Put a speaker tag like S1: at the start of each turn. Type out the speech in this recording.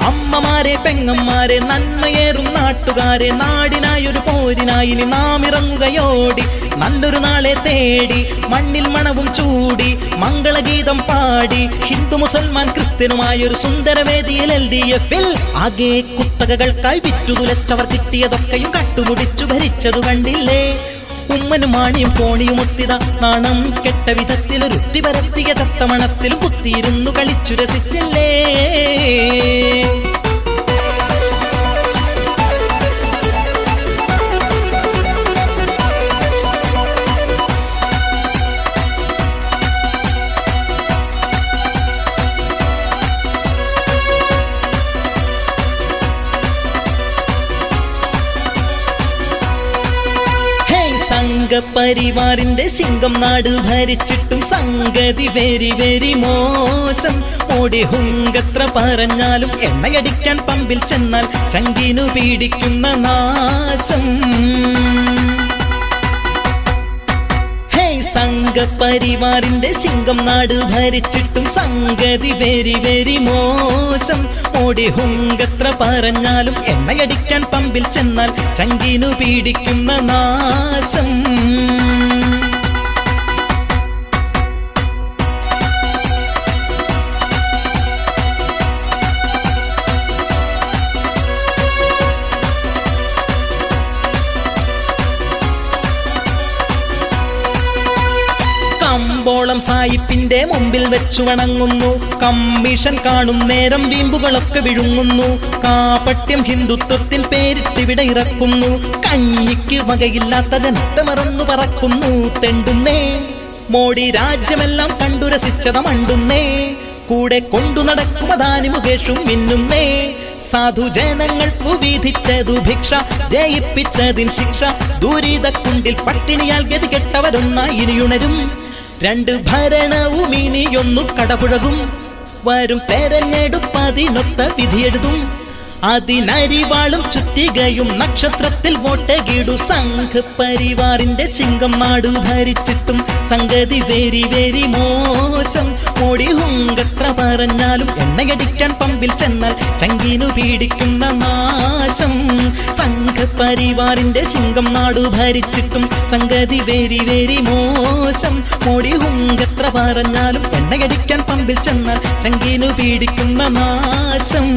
S1: അമ്മമാരെ പെങ്ങന്മാരെ നന്മയേറും നാട്ടുകാരെ നാടിനായൊരു പോരിനായി നാം ഇറങ്ങുകയോടി നല്ലൊരു നാളെ തേടി മണ്ണിൽ മണവും ചൂടി മംഗളഗീതം പാടി ഹിന്ദു മുസൽമാൻ ക്രിസ്ത്യനുമായൊരു സുന്ദരവേദിയിൽ LDF ആകെ കുത്തകകൾക്കായി വിറ്റുതുലച്ചവർ കിട്ടിയതൊക്കെയും കട്ടുമുടിച്ചു ഭരിച്ചതു കണ്ടില്ലേ ഉമ്മനും മാണിയും കോണിയും ഒത്തിത നാണം കെട്ട വിധത്തിലൊരുത്തി പരത്തിയ തത്തമണത്തിലും കുത്തിയിരുന്നു കളിച്ചു രസിച്ചില്ലേ സംഘപരിവാറിന്റെ സിംഗം നാട് ഭരിച്ചിട്ടും സംഗതി വെരി വെരി മോശം ഓടി ഹുങ്കത്ര പറഞ്ഞാലും എണ്ണയടിക്കാൻ പമ്പിൽ ചെന്നാൽ ചങ്കിനു പീഡിക്കുന്ന നാശം സംഘപരിവാറിന്റെ സിംഗം നാട് ഭരിച്ചിട്ടും സംഗതി വെരി വെരി മോശം ഓടി ഹുങ്കത്ര പറഞ്ഞാലും എണ്ണയടിക്കാൻ പമ്പിൽ ചെന്നാൽ ചങ്കിനു പീഡിക്കുന്ന നാശം കമ്പോളം സായിപ്പിന്റെ മുമ്പിൽ വെച്ചു വണങ്ങുന്നു കമ്മീഷൻ കാണും നേരം വീമ്പുകളൊക്കെ വിഴുങ്ങുന്നു കാപട്യം ഹിന്ദുത്വത്തിൽ പേരിട്ടിവിടെ ഇറക്കുന്നു കഞ്ഞിക്ക് വകയില്ലാത്ത ജനത്തെ മറന്നു പറക്കുന്നു തെണ്ടുന്നേ മോഡി രാജ്യമെല്ലാം കണ്ടുരസിച്ചത മണ്ടുന്നേ കൂടെ കൊണ്ടു നടക്കും അദാനി മുകേഷും മിന്നുന്നേ സാധുജനങ്ങൾക്കു വിധിച്ചതു ഭിക്ഷ ജയിപ്പിച്ചതിൻ ശിക്ഷ ദുരിതക്കുണ്ടിൽ പട്ടിണിയാൽ ഗതികെട്ടവരൊന്നായി ഇനിയുണരും രണ്ട് ഭരണവും ഇനിയൊന്നു കടപുഴകും വരും തെരഞ്ഞെടുപ്പതിനൊത്ത വിധിയെഴുതും അതിനരിവാളും ചുറ്റികയും നക്ഷത്രത്തിൽ വോട്ടകിടു സംഘപരിവാറിന്റെ സിംഗം നാട് ഭരിച്ചിട്ടും സംഗതി വെരി വെരി മോശം മോടി ഹുങ്കത്ര പറഞ്ഞാലും എണ്ണയടിക്കാൻ പമ്പിൽ ചെന്നാൽ ചങ്കിനു പീഡിക്കുന്ന നാശം സംഘപരിവാറിന്റെ സിംഗം നാട് ഭരിച്ചിട്ടും സംഗതി വെരി വെരി മോശം മോടി ഹുങ്കത്ര പറഞ്ഞാലും എണ്ണയടിക്കാൻ പമ്പിൽ ചെന്നാൽ ചങ്കിനു പീഡിക്കുന്ന നാശം